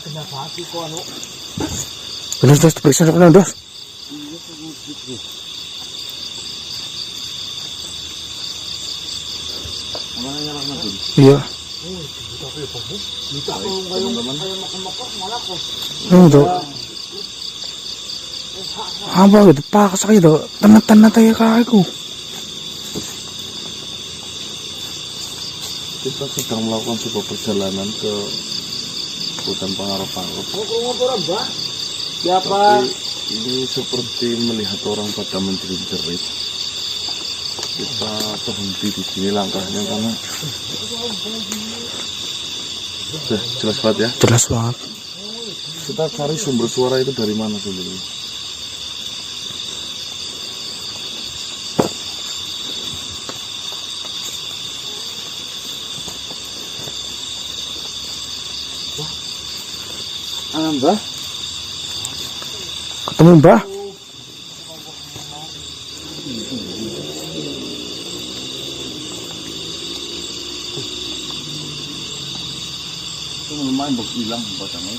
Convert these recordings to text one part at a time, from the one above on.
Kenapa sih kok anu? Dos periksa dulu, Dos. Iya. Itu. Apa gitu paksa gitu. Tenan-tenan kayak aku. Kita sedang melakukan sebuah perjalanan ke hutan Pangarep-Pangarep. Siapa? Ini seperti melihat orang pada menjerit-jerit. Kita berhenti di sini langkahnya karena sudah jelas banget ya. Jelas banget. Kita cari sumber suara itu dari mana sebenarnya. Mbah. Ketemu Mbah. Itu lumayan berhilang bacanya.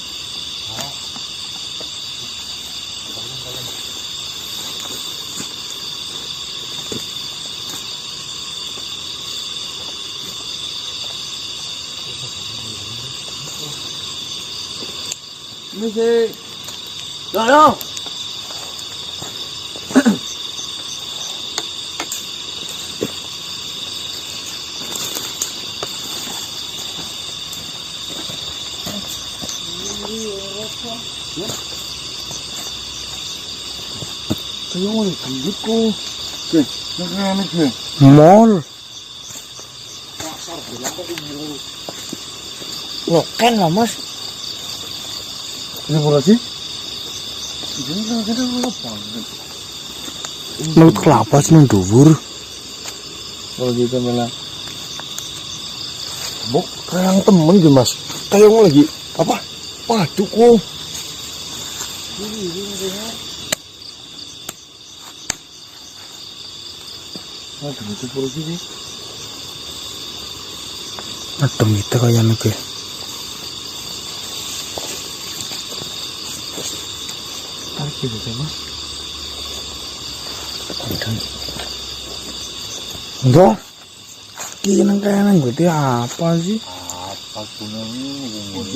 Ini sih. Yo. Saya mau lanjut kok. Oke, ini sih. Mall. Loken lah, Mas. Ini apa sih? Menurut kelapa sih nang dhuwur. Kalau kita malah bok kayak temen gitu Mas. Kayak lagi apa? Padu kok. Ada itu polisi sih. Adem kita kayak nih. Tarik gitu sama. Enggak. Kini kayak berarti apa sih? Apa gunanya ngomong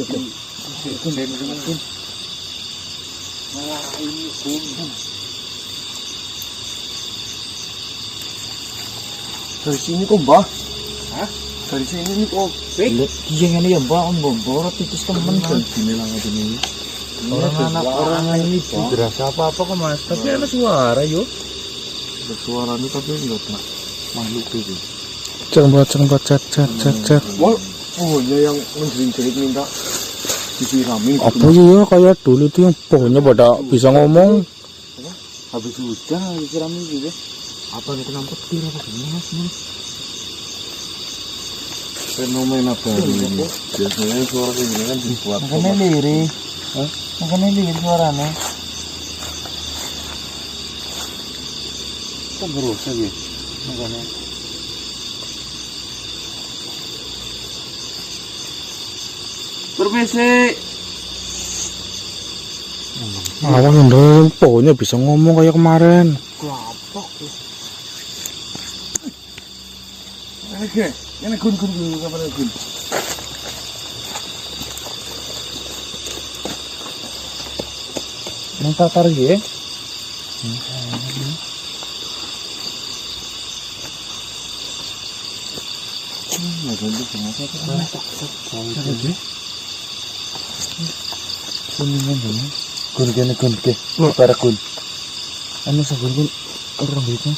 dari sini kok Mbah? Hah? Dari sini nih kok. Iya ini ya Mbak, Mbak titis temen kan. Sini lah ini. Orang ini berasa apa-apa kok Mas. Tapi ada suara yuk. Ada suara nih tapi enggak ada makhluk itu. Cengkot cet. Oh ya yang menjerit-jerit minta disiramin. Apa ya kayak dulu tuh yang pohonnya pada bisa ngomong. Habis hujan disiramin gitu. Apa nih kena petir apa gimana Mas? Fenomena baru ini. Biasanya suara kayak gini kan dibuat. Makanya lirik. Hah? Makanya lirik suaranya. Kan berusaha ya. Makanya. Permisi. Awan yang pohonnya bisa ngomong kayak kemarin. Kelapa. Oke, ini kun kapan kun? Nang tar ya. Ada di tengah Lagi. Kuningan dulu. kun ke. Para kun. Anu sabun kun orang itu.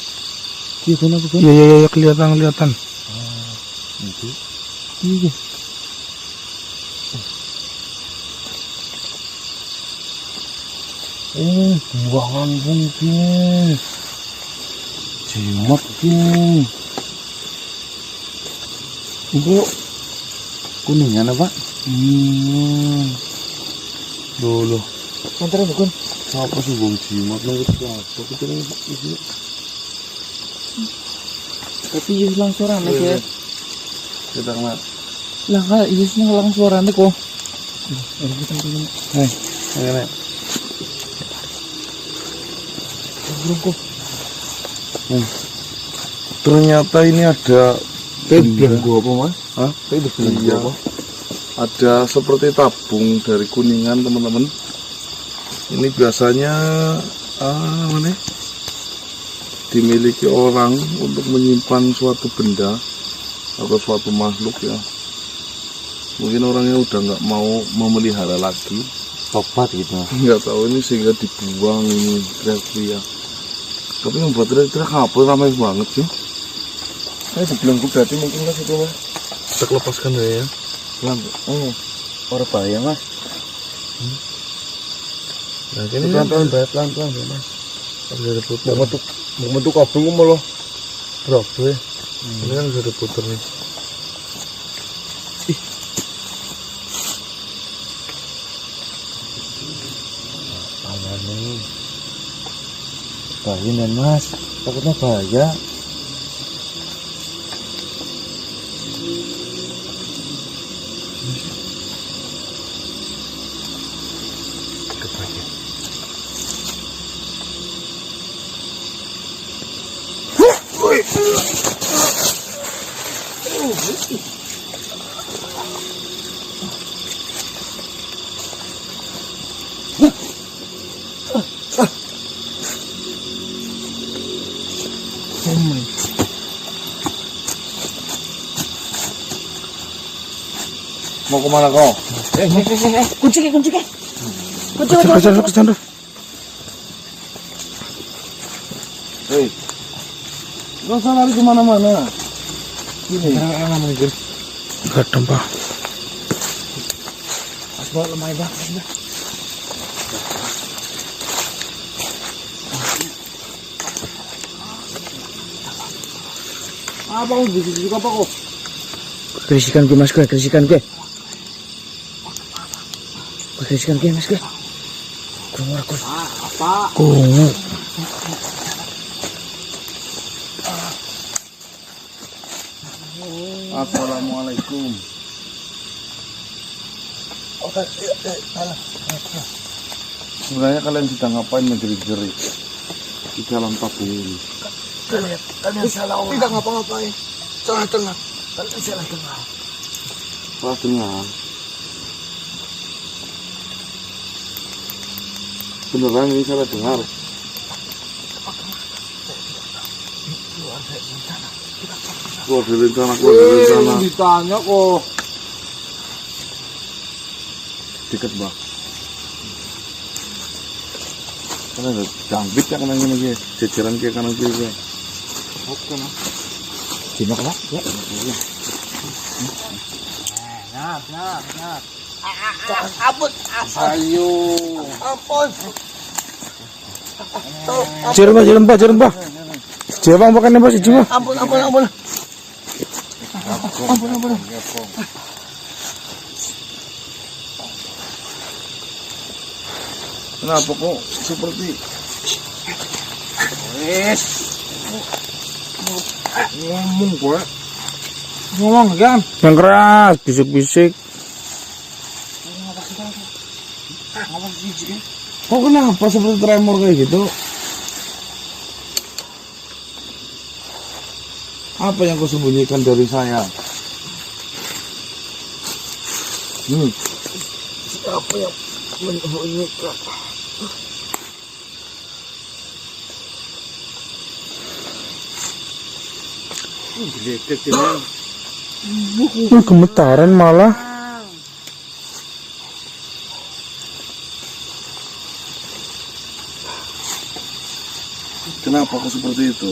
Iya kun apa kun? Iya kelihatan. Itu. Iya. Buangan mungkin. Jimat king. Ibu Kuningan apa? Dulu. antar kun. Apa sih buang jimat lo itu apa? Kita ini. Tapi iya hilang suara nih ya. Kita nggak. Lah kak iya sih hilang suara nih kok. Ternyata ini ada Belenggu apa mas? Hah? Itu belenggu Iya. apa? Ada seperti tabung dari Kuningan teman-teman. Ini biasanya mana? Dimiliki orang untuk menyimpan suatu benda atau suatu makhluk ya. Mungkin orangnya udah nggak mau memelihara lagi, Topat gitu mas. nggak tahu ini sehingga dibuang ini teriak-teriak. Tapi yang buat teriak-teriak apa ramai banget sih? Itu belenggu berarti mungkin mas itu mas. Kita lepaskan ya. Oh, orang bahaya mas. Nah, Pelan-pelan bahaya pelan-pelan ya mas. ada putar. Mau bentuk kabung malah berapa ya? Ini kan sudah putar nih. Aman nih. Bahaya nih mas. Takutnya bahaya. Mau kemana kau? Kunci ke. Kunci. Kejar. Hei, nggak usah lari kemana-mana. Gini. Kadang pak. Mas bawa lemah bang. Apa kau bisik-bisik apa kau? Kerisikan ke mas ke. Kerisikan ke mas ke. Kurang rakus. Kungu. Assalamualaikum. Sebenarnya kalian sedang ngapain menjerit-jerit di dalam tabung ini? Kalian salah orang. Tidak ngapa-ngapain. Salah dengar. Kalian salah dengar. Salah dengar. Beneran ini salah dengar. Keluar dari rencana. Ditanya kok. Deket bang. Karena ada jambit yang kanan kiri, jajaran ke kanan kiri. Oke mas. Jinak pak. Ya. Nah. Ampun. Ayo. Ampun. Jalan pak. Jalan makan apa sih cuma? Ampun. Kenapa kok seperti ngomong gue? Ngomong kan? Yang keras, bisik-bisik. Kok kenapa seperti tremor kayak gitu? Apa yang kau sembunyikan dari saya? Siapa yang menyembunyikan? Gemetaran malah. Kenapa kok seperti itu?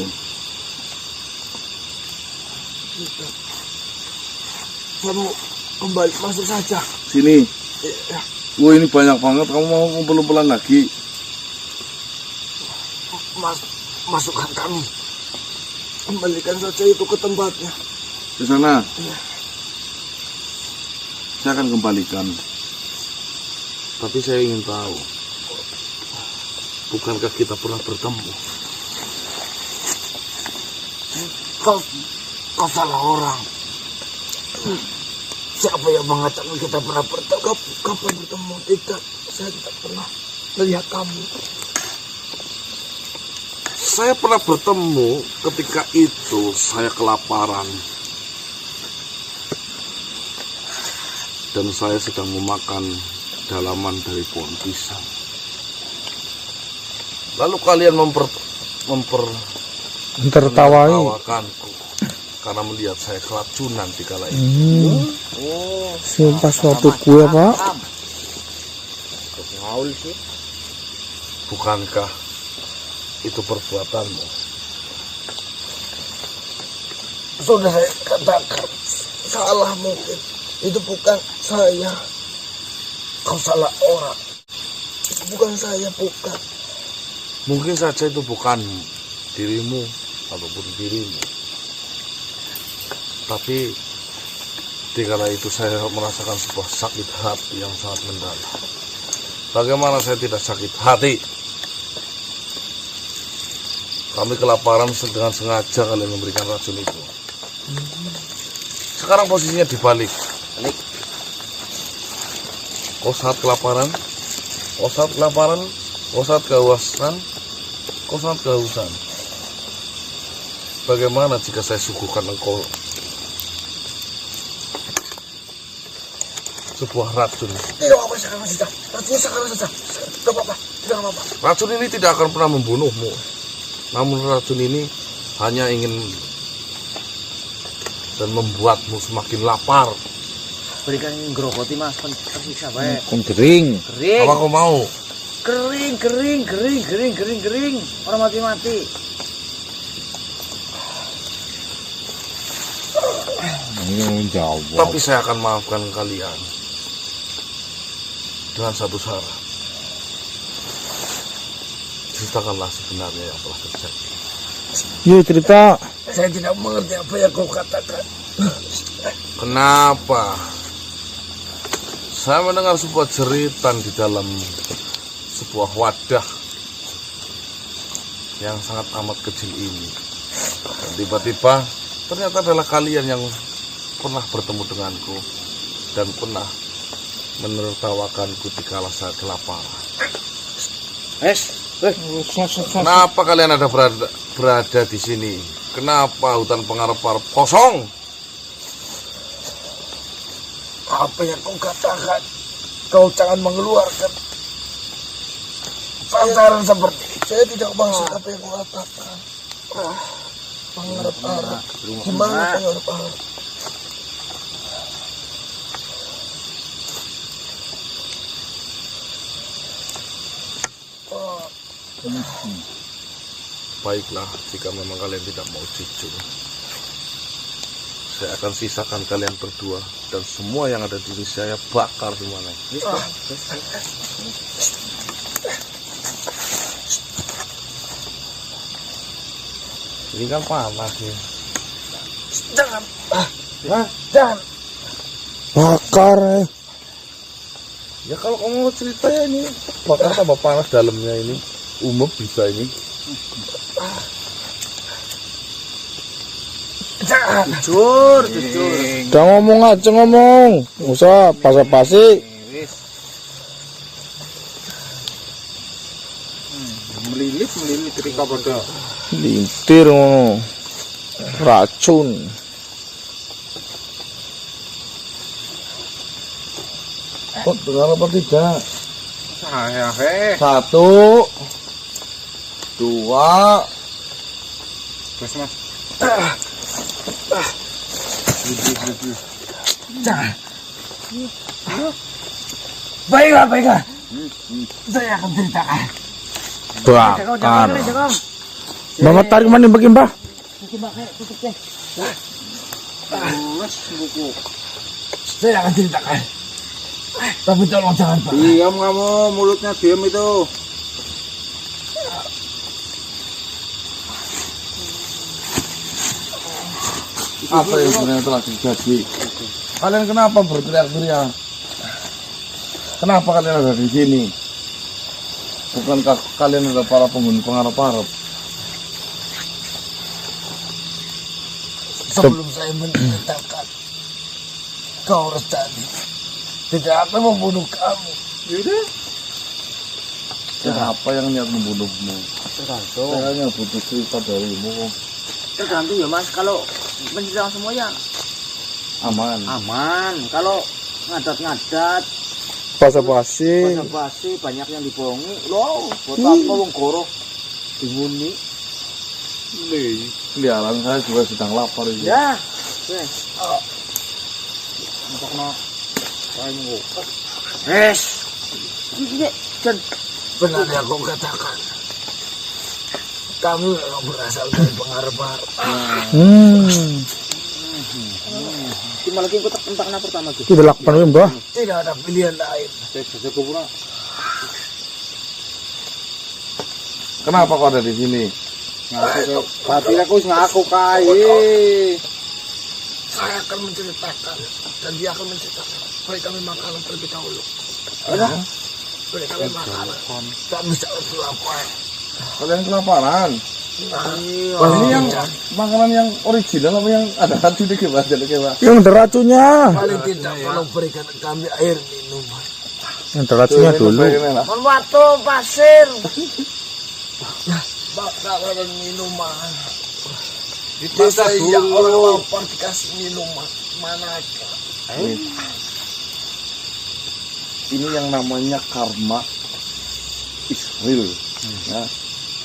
Saya mau kembali masuk saja. Sini. Wah ini banyak banget. Kamu mau kumpul-kumpulan lagi? Masukkan kami. Kembalikan saja itu ke tempatnya. Ke sana. Iya. Saya akan kembalikan. Tapi saya ingin tahu. Bukankah kita pernah bertemu? Kau salah orang. Siapa yang mengatakan kita pernah bertemu? Kapan bertemu? Tidak, saya tidak pernah melihat kamu. Saya pernah bertemu ketika itu saya kelaparan. Dan saya sedang memakan dalaman dari pohon pisang. Lalu kalian Tertawai. mempertawakanku karena melihat saya keracunan di kala itu. Sumpah suatu kue, Pak. Ngaul sih. Bukankah itu perbuatanmu? Sudah saya katakan, salah mungkin. Itu bukan saya. Kau salah orang. Itu bukan saya, bukan. Mungkin saja itu bukan dirimu ataupun dirimu. Tapi di kala itu saya merasakan sebuah sakit hati yang sangat mendalam. Bagaimana saya tidak sakit hati? Kami kelaparan dengan sengaja kalian memberikan racun itu. Sekarang posisinya dibalik. Kau saat kelaparan, kau saat kehausan, kau saat kehausan. Bagaimana jika saya suguhkan engkau sebuah racun? Tidak apa-apa, sekarang saja. Racunnya sekarang saja. Tidak apa-apa, tidak apa-apa. Racun ini tidak akan pernah membunuhmu. Namun racun ini hanya ingin dan membuatmu semakin lapar. Berikan grogoti mas, tersiksa baik. Kering. Kering. Apa kau mau? Kering. Orang mati. Ini jawab. Tapi saya akan maafkan kalian dengan satu syarat. Ceritakanlah sebenarnya yang telah terjadi. Yuk cerita. Saya tidak mengerti apa yang kau katakan. Kenapa? Saya mendengar sebuah jeritan di dalam sebuah wadah yang sangat amat kecil ini. Dan tiba-tiba ternyata adalah kalian yang pernah bertemu denganku dan pernah menertawakanku di kala saya kelaparan. Kenapa kalian ada berada di sini? Kenapa hutan pengarap-arap kosong? Apa yang kau katakan? Kau jangan mengeluarkan sasaran seperti itu. Saya tidak maksud apa yang kau katakan. Pengarap-arap. Gimana pengarap-arap? Baiklah, jika memang kalian tidak mau jujur, saya akan sisakan kalian berdua dan semua yang ada di sini saya bakar semuanya. Ini kan panas ya. Jangan. Jangan. Bakar. Ya kalau kamu mau cerita ya ini bakar tambah panas dalamnya ini. Umum bisa ini. Jangan. Jujur. Udah ngomong aja ngomong. Nggak usah basa-basi. Melilit ketika pada Lintir ngono. Racun. Kok dengar apa tidak? saya 1, 2. terus mas. Jangan. Baiklah. Saya akan ceritakan. Bakar. Mama tarik mana bagi mbah? Saya akan ceritakan. Tapi tolong jangan Pak. Diam kamu, mulutnya diam itu. Apa yang sebenarnya telah terjadi? Kalian kenapa berteriak-teriak? Kenapa kalian ada di sini? Bukankah kalian adalah para penghuni pengarap-arap? Sebelum saya menceritakan, Kau Restani tidak akan membunuh kamu. Yaudah. Siapa yang niat membunuhmu? Tergantung. Saya hanya butuh cerita darimu. Tergantung ya mas. Kalau menceritakan semuanya Aman. aman. Kalau ngadat-ngadat, Basa-basi. basa-basi banyak yang dibohongi. Loh, buat apa wong goro dinguni? Keliaran saya juga sedang lapar ini. Ya, wes. Masakno. Kae monggo. Wes. Iki dan Benar yang kau katakan. Kami memang berasal dari pengarep-arep. cuma lagi kotak entahna pertama tuh. Itu lakpan ya, Mbah. Tidak ada pilihan lain. Saya kubur. Kenapa kau ada di sini? Ngaku batin aku wis ngaku kae. Saya akan menceritakan dan dia akan menceritakan. Beri kami makanan terlebih dahulu. Beri kami makanan. Tak bisa untuk lapar. Kalian kelaparan. Wah, Ini yang makanan yang original apa yang ada hati di kebas jadi kebas. Yang ada racunnya. paling tidak tolong berikan kami air minum. Yang ada racunnya dulu. Kon watu pasir. Makanan minuman. Di desa yang orang lapar dikasih minuman. Mana aja. Ini yang namanya karma is real. Ya.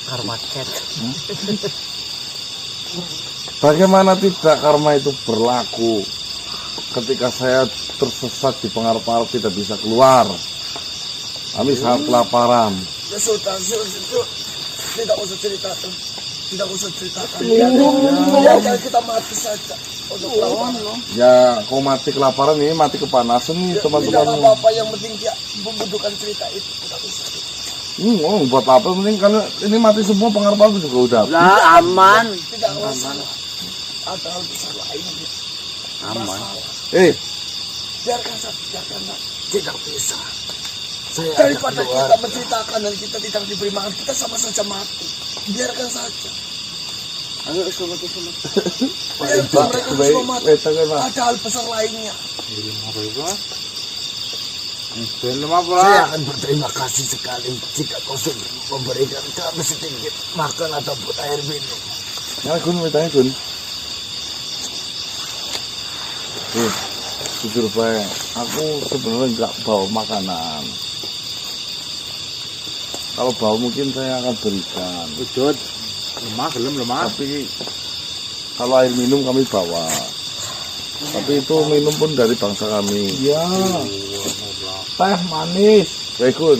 Karma cat. Bagaimana tidak karma itu berlaku ketika saya tersesat di pengarap-arap tidak bisa keluar. Kami sangat kelaparan. Ya sudah, tidak usah ceritakan. Tidak usah ceritakan. Biarkan kita mati saja. Untuk kelaparan. Ya, kau mati kelaparan ini mati kepanasan nih Tidak teman-teman. apa-apa, yang penting dia membutuhkan cerita itu. Tidak usah. Buat apa? Mending kalau ini mati semua pengarap-arap juga udah. Lah aman. Tidak usah. Ada hal besar lain. Aman. Biarkan saja. Tidak bisa. Daripada kita menceritakan dan kita tidak diberi makan, kita sama saja mati. Biarkan saja. Ayo selamat. Biarkan mereka semua mati. Pak. Ada hal besar lainnya. Apa? Saya akan berterima kasih sekali jika kau sudah memberikan kami sedikit makan ataupun air minum. Ya, Gun, mitanya Gun. Jujur baik, aku sebenarnya nggak bawa makanan. Kalau bawa mungkin saya akan berikan. Wujud. Lemah. Tapi kalau air minum kami bawa. Tapi itu minum pun dari bangsa kami. Ya. Teh manis. Baik, Gun.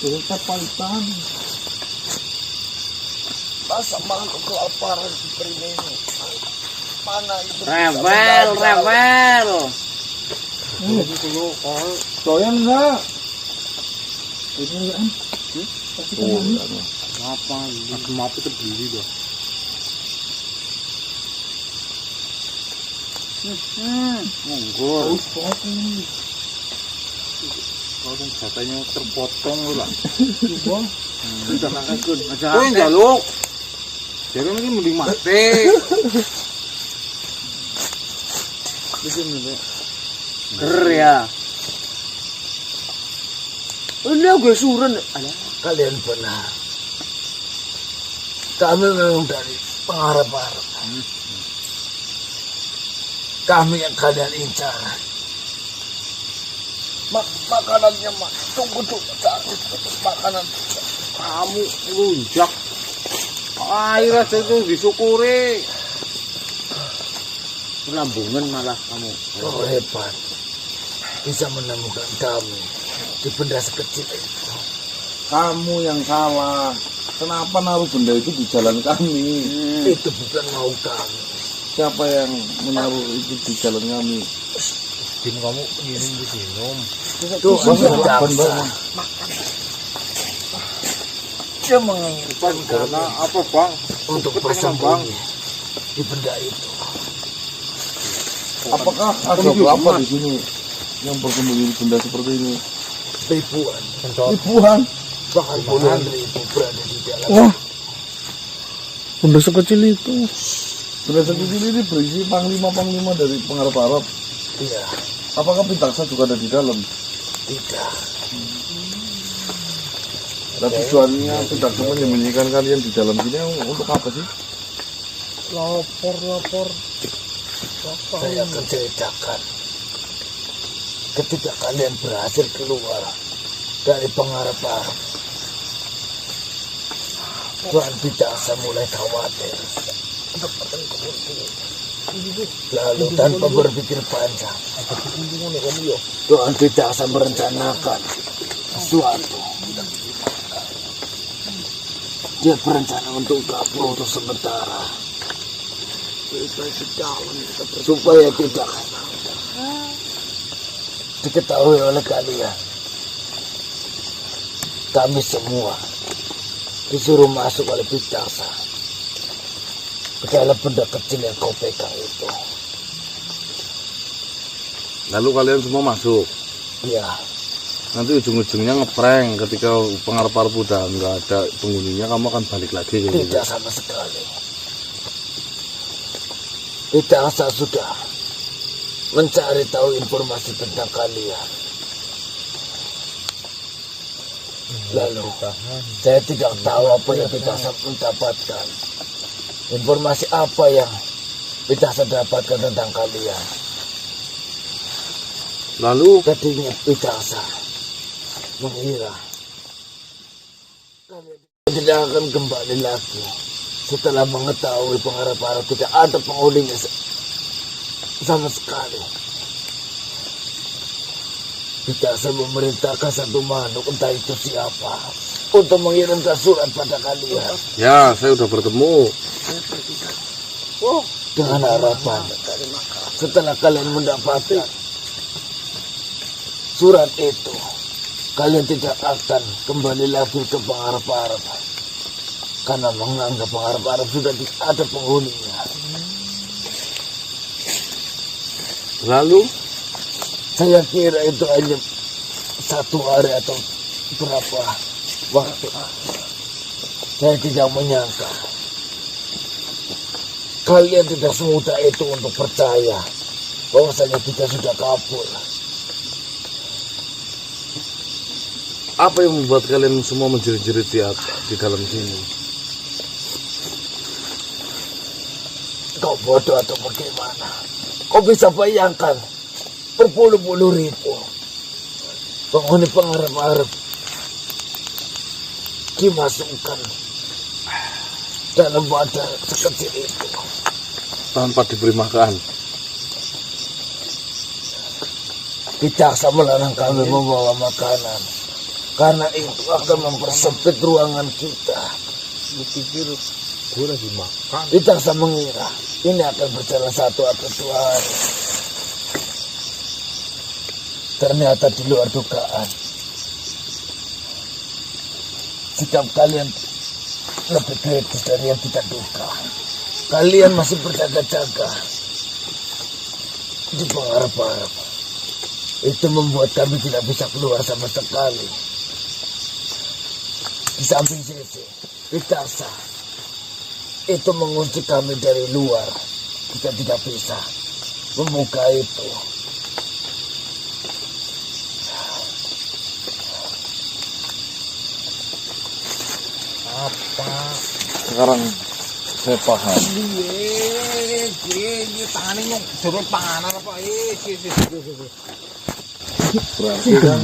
Itu pahitan. Masa mangkuk kelaparan diberi minum. Mana itu? Rewel. Doyan enggak? Apa? Aku mau terbeli dah. Monggo. Kalau katanya terpotong lah. Sudah makan Gun. Aja jaluk. Jadi ini mending mati. Ger ya. Ini gue suren. Kalian benar. Kami memang dari pengarap-arap. Kami yang kalian incar. Makanannya tunggu makanan Kamu lunjak. Air aja itu disyukuri. Lambungan malah kamu. Oh hebat. Bisa menemukan kami di benda sekecil itu. Kamu yang salah. Kenapa naruh benda itu di jalan kami? Itu bukan mau kami. Siapa yang menaruh itu di jalan kami? Din kamu minum. Tuh, Bang, Bang. Dia menginginkan Karena kami apa bang? untuk bersembunyi di benda itu. Apakah ada berapa di sini yang bersembunyi di benda seperti ini? Ribuan, Ribuan. bahkan puluhan ribu berada di dalam. Wah. Benda sekecil itu. Bendera kecil ini berisi panglima-panglima dari pengharap-harap. Iya. Apakah Pitaksa juga ada di dalam? Tidak. Nah, tujuannya Pitaksa menyembunyikan kalian di dalam sini untuk apa sih? Lapor. Saya akan ceritakan. Ketika kalian berhasil keluar dari pengharap-harap, Tuan Pitaksa mulai khawatir. Lalu tanpa berpikir panjang, Tuan Pitaksa merencanakan sesuatu. Dia berencana untuk kabur untuk sementara, supaya tidak diketahui oleh kalian. Kami semua disuruh masuk oleh Pitaksa ke dalam benda kecil yang kau pegang itu. Lalu kalian semua masuk. Iya. Nanti ujung-ujungnya ngeprank ketika pengharap-harap udah nggak ada penghuninya, kamu akan balik lagi kayak gitu. Tidak sama sekali. Pitaksa sudah mencari tahu informasi tentang kalian. Lalu saya tidak tahu apa yang Pitaksa mendapatkan. Informasi apa yang Pitaksa dapatkan tentang kalian. Lalu Tadinya Pitaksa mengira kalian tidak akan kembali lagi setelah mengetahui pengharap-harap tidak ada penghuninya sama sekali. Pitaksa memerintahkan satu makhluk, entah itu siapa, untuk mengirimkan surat pada kalian ya saya udah bertemu. dengan harapan setelah kalian mendapati surat itu, kalian tidak akan kembali lagi ke pengharap-harap karena menganggap pengharap-harap sudah ada penghuninya. Lalu Saya kira itu hanya 1 hari atau berapa waktu. Saya tidak menyangka kalian tidak semudah itu untuk percaya bahwasanya kita sudah kabur. apa yang membuat kalian semua menjerit-jerit di dalam sini? Kau bodoh atau bagaimana? Kau bisa bayangkan berpuluh-puluh ribu penghuni pengharap-harap dimasukkan dalam badan sekecil itu Tanpa diberi makan. Pitaksa melarang kami membawa makanan karena itu akan mempersempit ruangan kita. Pitaksa mengira ini akan berjalan 1 atau 2 hari. Ternyata di luar dugaan. Sikap kalian lebih kritis dari yang kita duga. Kalian masih berjaga-jaga di pengharap-harap. Itu membuat kami tidak bisa keluar sama sekali. Di samping sisi, Pitaksa itu mengunci kami dari luar. Kita tidak bisa membuka itu. Sekarang saya paham. Berarti kan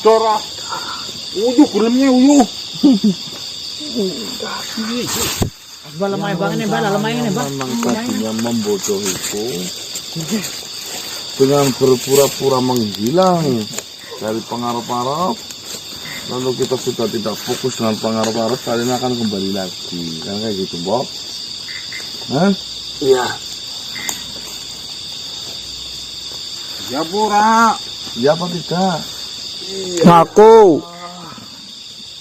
Darah. Uyuh gelemnya uyuh. Lemah banget nih, lemah ini, memang tadinya membodohiku dengan berpura-pura menghilang dari pengharap-harap. Lalu kita sudah tidak fokus dengan pengharap-harap, kalian akan kembali lagi. Kan kayak gitu, Bob? Hah? Iya. Ya pura. Iya apa tidak? Ngaku.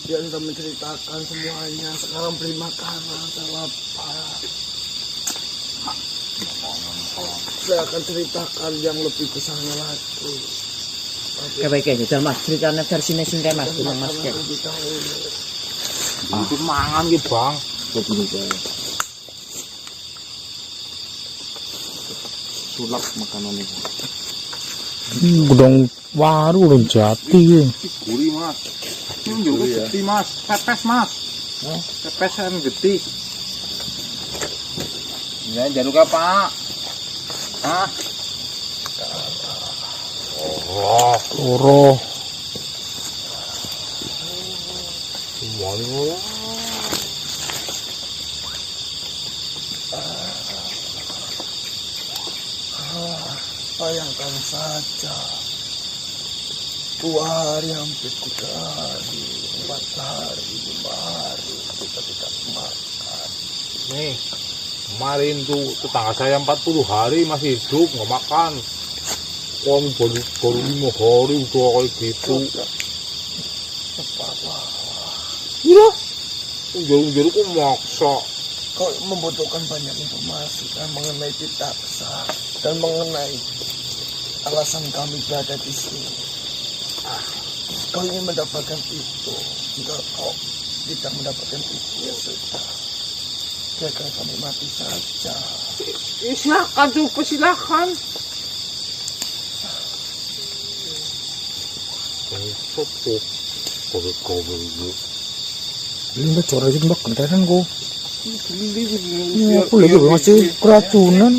Dia sudah menceritakan semuanya. Sekarang beri makanan, tak lapar. Saya akan ceritakan yang lebih besarnya lagi. Kayak Mas, ceritanya versinya sing kayak Mas, Mas kayak. Itu mangan gitu bang. Begini saya. Sulap makanan itu. Gudang waru, gudang jati. Gurih mas. Ini juga geti mas. Pepes mas. Pepes yang geti. Ya jangan lupa pak. Ah. Loro. Semuanya. Bayangkan saja, 2 hari hampir 3 hari, 4 hari, 5 hari kita tidak makan. Nih, kemarin tuh tetangga saya 40 hari masih hidup nggak makan. Wong baru 5 hari udah kayak gitu. Iya, ujar kok maksa. Kau membutuhkan banyak informasi kan mengenai Pitaksa dan mengenai alasan kami berada di sini. Kau ingin mendapatkan itu. Jika kau tidak mendapatkan itu, ya sudah. Biarkan kami mati saja. Silakan coba silakan. Sopo, kau itu. Ini mbak corakin mbak kentaran kok. Aku lagi masih keracunan.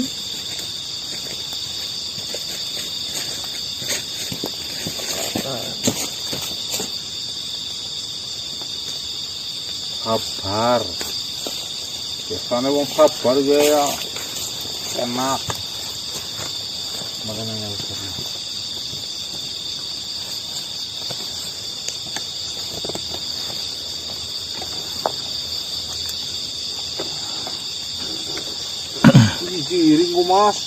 Sabar. Biasanya wong sabar ya enak. Makanan yang seru. Giring kok mas.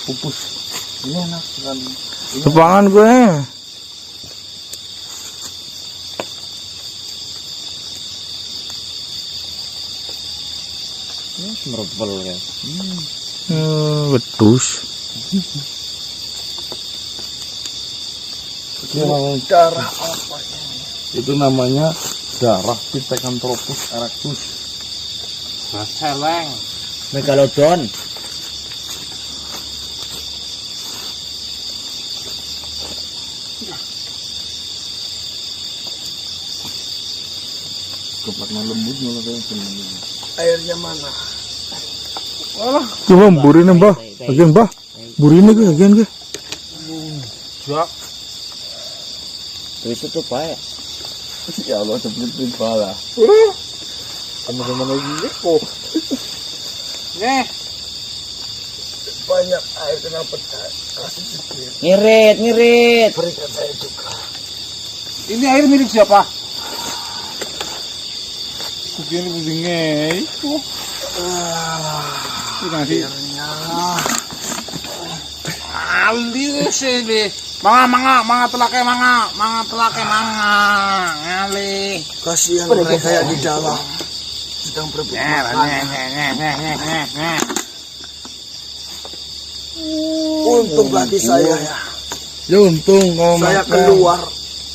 Pupus. Ini enak sekali. Tepangan gue. Merebel ya. Wedus. Darah apa ini? Itu namanya darah Pithecanthropus erectus. Celeng. Megalodon. Kepaknya lembut malah kayak gini. Airnya mana? Coba burin mbah. Bagian mbah. Burin ke bagian ke. Jak. Itu tuh pak ya Allah cepet pala. Teman-teman lagi kok. Nih. Banyak air, kenapa kasih sedikit? Ngirit. Berikan saya juga. Ini air milik siapa? Begini begini itu. Ini nasi. Airnya. Alis ini. Manga telake manga ngali. Kasihan mereka yang di dalam sedang berebut makanan. Untung bagi saya ya. Ya untung kau Saya makan. keluar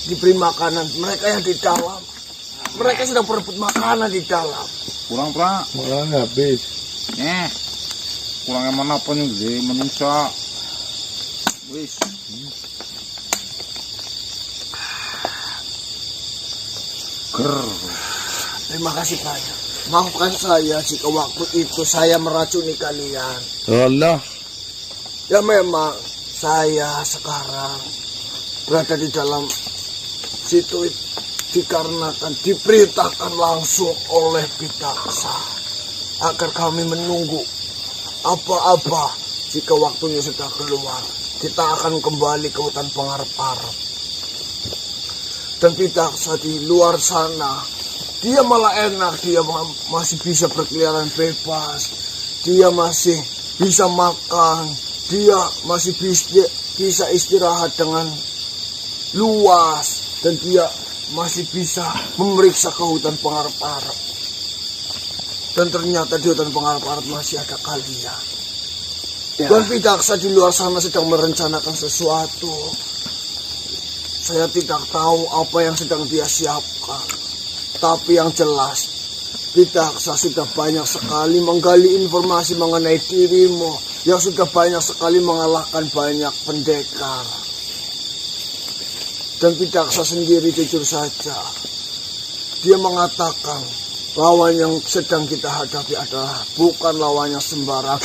diberi makanan. Mereka yang di dalam, mereka sedang berebut makanan di dalam. Kurang pra. Malah habis. Kurangnya mana pun ini manusia. Wis. Terima kasih banyak. Maafkan saya jika waktu itu saya meracuni kalian. Allah. Ya memang saya sekarang berada di dalam situ dikarenakan diperintahkan langsung oleh Pitaksa agar kami menunggu apa-apa jika waktunya sudah keluar. Kita akan kembali ke hutan pengarap-arap. Dan Pitaksa di luar sana, dia malah enak, dia masih bisa berkeliaran bebas, dia masih bisa makan, dia masih bisa istirahat dengan luas, dan dia masih bisa memeriksa ke hutan pengarap-arap. Dan ternyata di hutan pengarap-arap masih ada kalian. Dan Pitaksa di luar sana sedang merencanakan sesuatu. Saya tidak tahu apa yang sedang dia siapkan. Tapi yang jelas, Pitagsa sudah banyak sekali menggali informasi mengenai dirimu, yang sudah banyak sekali mengalahkan banyak pendekar. Dan Pitagsa sendiri jujur saja, dia mengatakan lawan yang sedang kita hadapi adalah bukan lawan yang sembarang.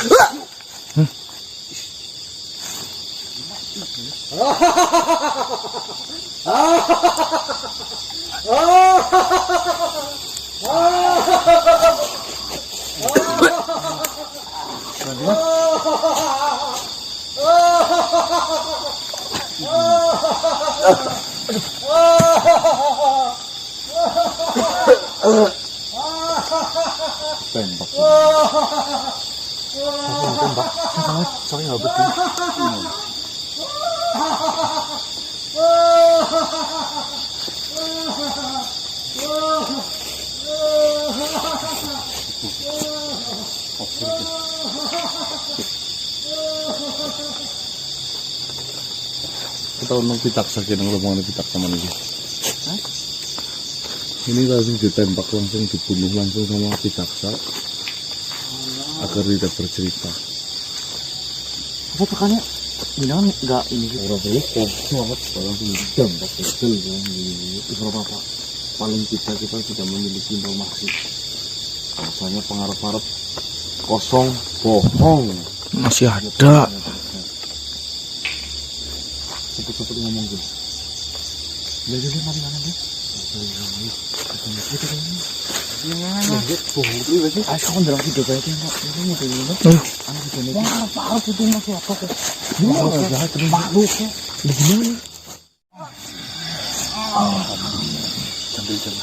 Tembak. Saya nggak betul. Kita untung Pitagsa kena ngomongin Pitagsa mana ini. Ini langsung ditembak, langsung dibunuh langsung sama Pitagsa agar tidak bercerita. Apa tekannya? Bilang nggak ini. Orang itu banget, langsung ditembak betul kan. Berapa pak? Paling kita sudah memiliki informasi. Rasanya pengarap-arap kosong, bohong. Masih ada. Cepet-cepet ngomong gitu. Lihat mari mana deh. Ayo kamu dalam video kayak ini nggak? Ini mau kayak gini. Anak video ini. Wah parah itu masuk apa kok? Gimana jahat terus makhluk ya? Begini.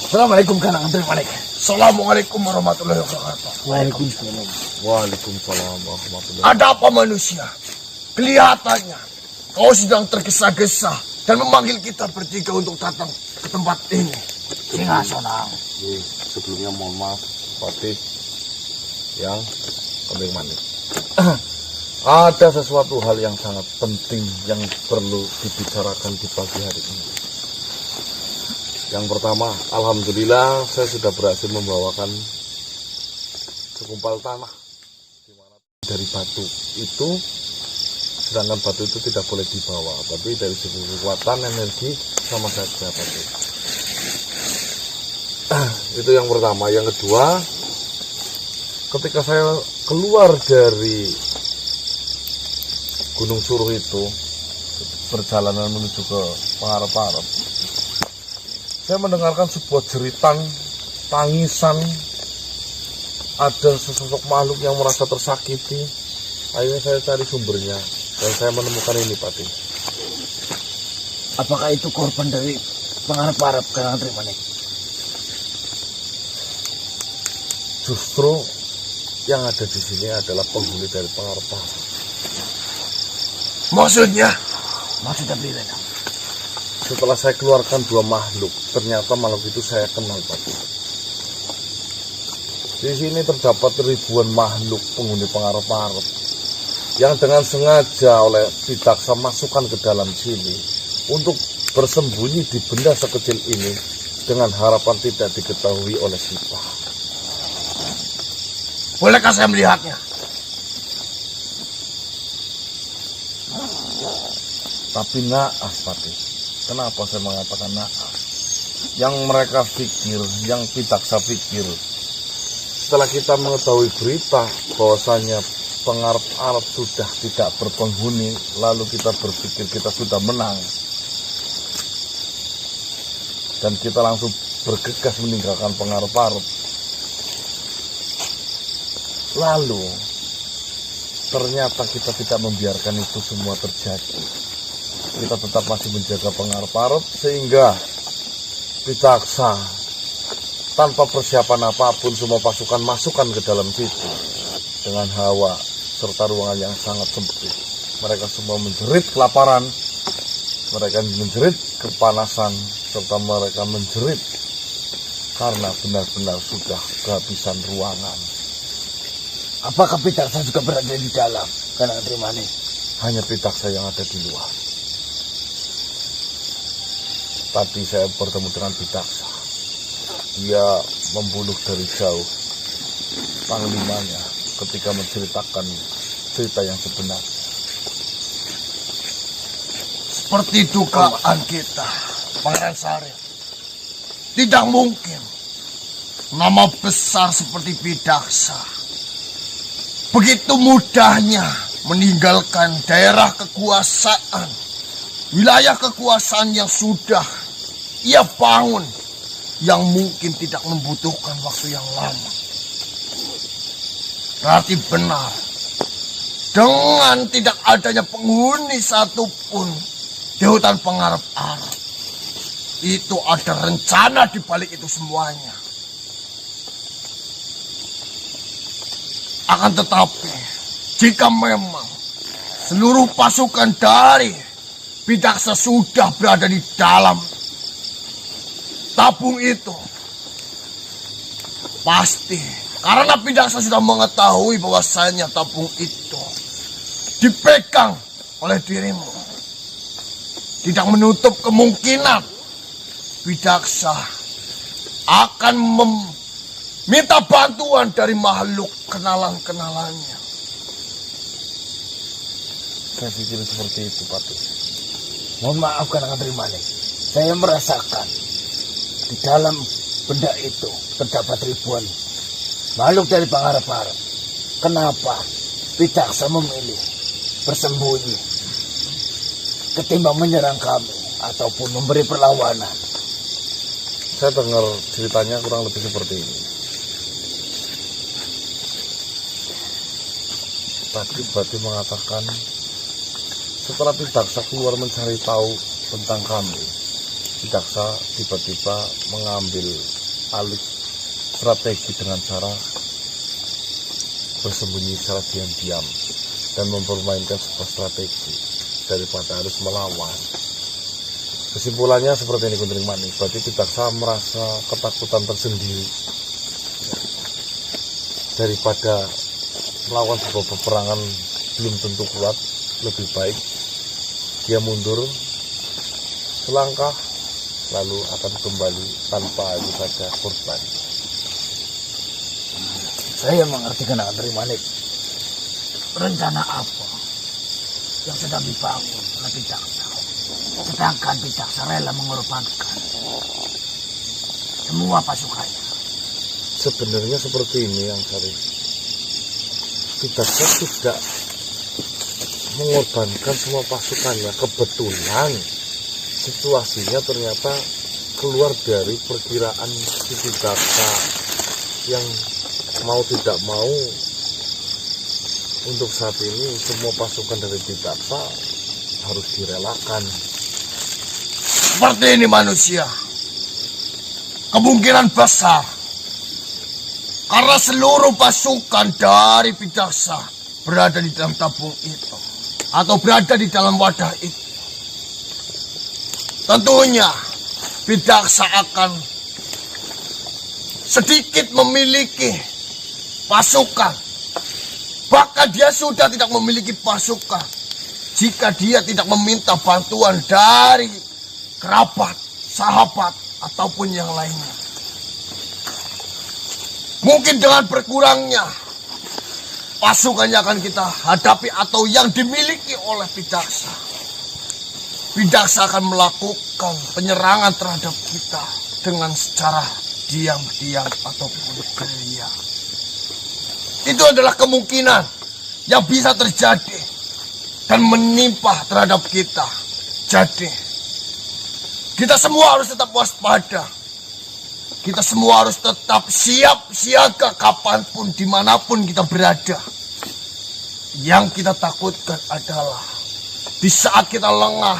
Assalamualaikum kalangan Trimanik. Assalamualaikum warahmatullahi wabarakatuh. Waalaikumsalam. Waalaikumsalam warahmatullahi. Ada apa manusia? Kelihatannya kau sedang tergesa-gesa dan memanggil kita bertiga untuk datang ke tempat ini. Singgasana. Sebelumnya mohon maaf, Patih yang kambing manik. Ada sesuatu hal yang sangat penting yang perlu dibicarakan di pagi hari ini. Yang pertama, alhamdulillah saya sudah berhasil membawakan segumpal tanah di mana dari batu itu, sedangkan batu itu tidak boleh dibawa, tapi dari segi kekuatan energi sama saja batu. Itu yang pertama. Yang kedua, ketika saya keluar dari Gunung Suruh itu, perjalanan menuju ke Pangarep-arep, saya mendengarkan sebuah jeritan, tangisan, ada sesosok makhluk yang merasa tersakiti. Akhirnya saya cari sumbernya dan saya menemukan ini, Patih. Apakah itu korban dari Pangarep-arep kalangan Trimanik? Justru yang ada di sini adalah penghuni dari Pangarep-arep. Maksudnya? Maksudnya bagaimana? Setelah saya keluarkan dua makhluk, ternyata makhluk itu saya kenal, Pak. Di sini terdapat ribuan makhluk penghuni Pangarep-arep yang dengan sengaja oleh Pitagsa masukkan ke dalam sini untuk bersembunyi di benda sekecil ini dengan harapan tidak diketahui oleh kita. Bolehkah saya melihatnya? Tapi naas, Patih. Kenapa saya mengatakan naas? Yang mereka pikir, yang Pitagsa pikir, setelah kita mengetahui berita bahwasanya Pangarep-arep sudah tidak berpenghuni, lalu kita berpikir kita sudah menang, dan kita langsung bergegas meninggalkan Pangarep-arep. Lalu ternyata kita tidak membiarkan itu semua terjadi. Kita tetap masih menjaga Pangarep-arep sehingga Pitagsa tanpa persiapan apapun semua pasukan masukkan ke dalam situ dengan hawa serta ruangan yang sangat sempit. Mereka semua menjerit kelaparan, mereka menjerit kepanasan, serta mereka menjerit karena benar-benar sudah kehabisan ruangan. Apakah Pitagsa juga berada di dalam kalangan Trimanik? Hanya Pitagsa yang ada di luar. Tadi saya bertemu dengan Bidaksa. Dia membunuh dari jauh panglimanya ketika menceritakan cerita yang sebenarnya. Seperti dugaan kita, Pangeran Saril. Tidak mungkin nama besar seperti Bidaksa begitu mudahnya meninggalkan daerah kekuasaan, wilayah kekuasaan yang sudah ia bangun, yang mungkin tidak membutuhkan waktu yang lama. Berarti benar, dengan tidak adanya penghuni satupun di hutan pengarap-arap, itu ada rencana di balik itu semuanya. Akan tetapi, jika memang seluruh pasukan dari Bidaksa sudah berada di dalam tabung itu, pasti karena Bidaksa sudah mengetahui bahwasanya tabung itu dipegang oleh dirimu, tidak menutup kemungkinan Bidaksa akan meminta bantuan dari makhluk kenalan-kenalannya. Saya pikir seperti itu, Patih. Mohon maaf Kanang Trimani, saya merasakan di dalam benda itu terdapat ribuan makhluk dari pengarap-arap. Kenapa Bidaksa memilih bersembunyi ketimbang menyerang kami ataupun memberi perlawanan? Saya dengar ceritanya kurang lebih seperti ini. Tadi Bati mengatakan setelah Bidaksa keluar mencari tahu tentang kami, Bidaksa tiba-tiba mengambil alih strategi dengan cara bersembunyi secara diam-diam dan mempermainkan sebuah strategi daripada harus melawan. Kesimpulannya seperti ini, Kuntiring Manik. Berarti Bidaksa merasa ketakutan tersendiri daripada melawan sebuah peperangan belum tentu kuat. Lebih baik dia mundur selangkah lalu akan kembali tanpa itu saja korban. Saya mengerti Kanang Trimani. Rencana apa yang sedang dibangun oleh Bidaksa, sedangkan Bidaksa rela mengorbankan semua pasukannya? Sebenarnya seperti ini yang saya Bidaksa tidak mengorbankan semua pasukannya. Kebetulan situasinya ternyata keluar dari perkiraan si Bidaksa yang mau tidak mau untuk saat ini semua pasukan dari Bidaksa harus direlakan. Seperti ini manusia, kemungkinan besar karena seluruh pasukan dari Bidaksa berada di dalam tabung itu atau berada di dalam wadah itu. Tentunya Bidaksa akan sedikit memiliki pasukan. Bahkan dia sudah tidak memiliki pasukan jika dia tidak meminta bantuan dari kerabat, sahabat, ataupun yang lainnya. Mungkin dengan berkurangnya pasukannya akan kita hadapi atau yang dimiliki oleh Bidaksa. Bidaksa akan melakukan penyerangan terhadap kita dengan secara diam-diam ataupun gerilya. Itu adalah kemungkinan yang bisa terjadi dan menimpa terhadap kita. Jadi, kita semua harus tetap waspada. Kita semua harus tetap siap siaga kapanpun, dimanapun kita berada. Yang kita takutkan adalah di saat kita lengah,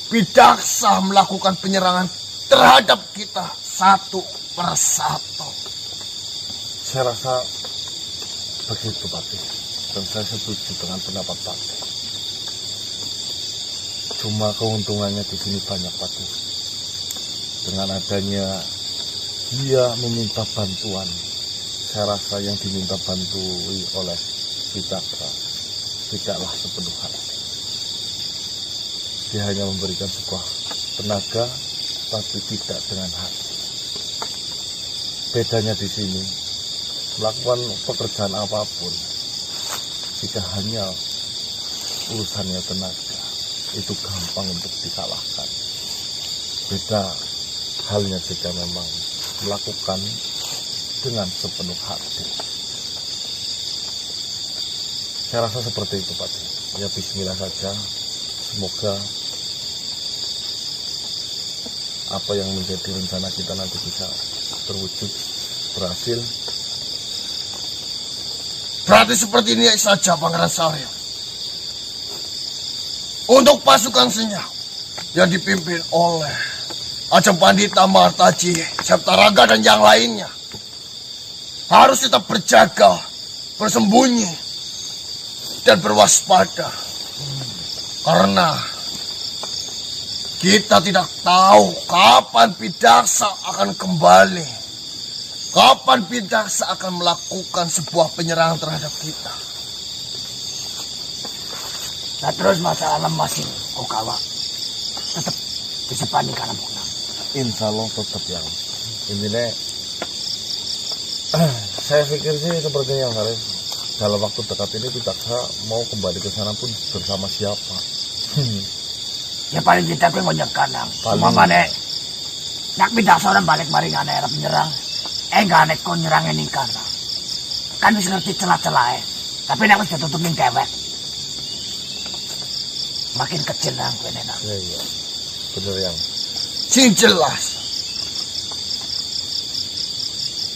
Bidaksa melakukan penyerangan terhadap kita satu persatu. Saya rasa begitu, Patih, dan saya setuju dengan pendapat Patih. Cuma keuntungannya di sini banyak, Patih. Dengan adanya dia meminta bantuan, saya rasa yang diminta bantui oleh Bidaksa tidaklah sepenuh hati. Dia hanya memberikan sebuah tenaga tapi tidak dengan hati. Bedanya di sini, melakukan pekerjaan apapun, jika hanya urusannya tenaga, itu gampang untuk dikalahkan. Beda halnya jika memang melakukan dengan sepenuh hati. Saya rasa seperti itu, Pak. Ya, bismillah saja. Semoga apa yang menjadi rencana kita nanti bisa terwujud, berhasil. Berarti seperti ini saja, Pangeran Saurya. Untuk pasukan senyap yang dipimpin oleh Ajeng Pandita, Martaji, Septaraga dan yang lainnya harus tetap berjaga, bersembunyi, dan berwaspada. Karena kita tidak tahu kapan Pidaksa akan kembali. Kapan Pidaksa akan melakukan sebuah penyerangan terhadap kita. Nah terus masalah masih kau kawa tetap bisa panik karena menang. Insya Allah tetap yang intinya saya pikir sih seperti yang Harif, dalam waktu dekat ini Pidaksa mau kembali ke sana pun bersama siapa. Ya paling kita kan ngojek kanang. Paling. Cuma mana nak Pidaksa orang balik maringan era penyerang. Enggak nek kau nyerang ini kanang. Kan bisa ngerti celah-celah tapi nak bisa tutup ning kewek. Makin kecil nang kue nenak. Iya, bener yang. Sing jelas,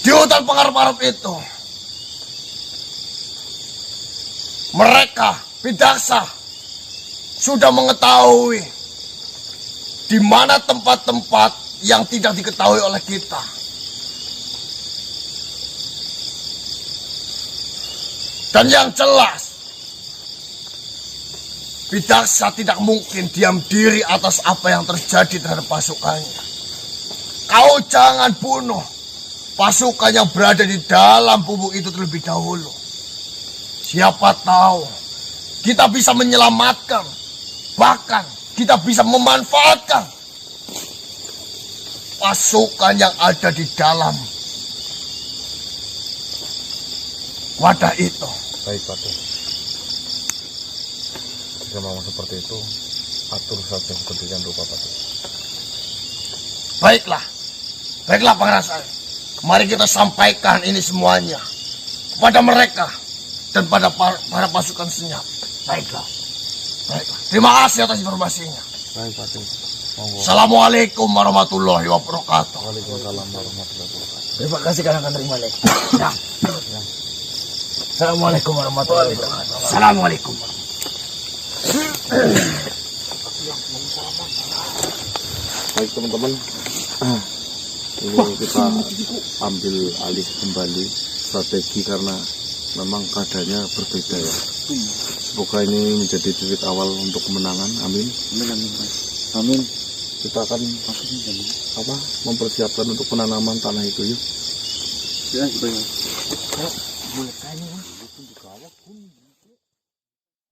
di hutan pengarap-arap itu, mereka Pidaksa sudah mengetahui di mana tempat-tempat yang tidak diketahui oleh kita. Dan yang jelas, Pidaksa tidak mungkin diam diri atas apa yang terjadi terhadap pasukannya. Kau jangan bunuh pasukan yang berada di dalam bubuk itu terlebih dahulu. Siapa tahu kita bisa menyelamatkan, bahkan kita bisa memanfaatkan pasukan yang ada di dalam wadah itu. Baik, Pak. Jika mau seperti itu, atur saja kepentingan rupa, Pak. Baiklah, Pangeran Saurya. Mari kita sampaikan ini semuanya kepada mereka dan pada para pasukan senyap. Baiklah. Terima kasih atas informasinya. Baik, Pak. Monggo. Assalamualaikum warahmatullahi wabarakatuh. Waalaikumsalam warahmatullahi wabarakatuh. Terima kasih karena akan terima lagi. Ya. Assalamualaikum warahmatullahi wabarakatuh. Assalamualaikum. Baik teman-teman, ini kita ambil alih kembali strategi karena memang keadaannya berbeda ya. Semoga ini menjadi titik awal untuk kemenangan. Amin. Amin. Kita akan mempersiapkan untuk penanaman tanah itu yuk. Boleh tanya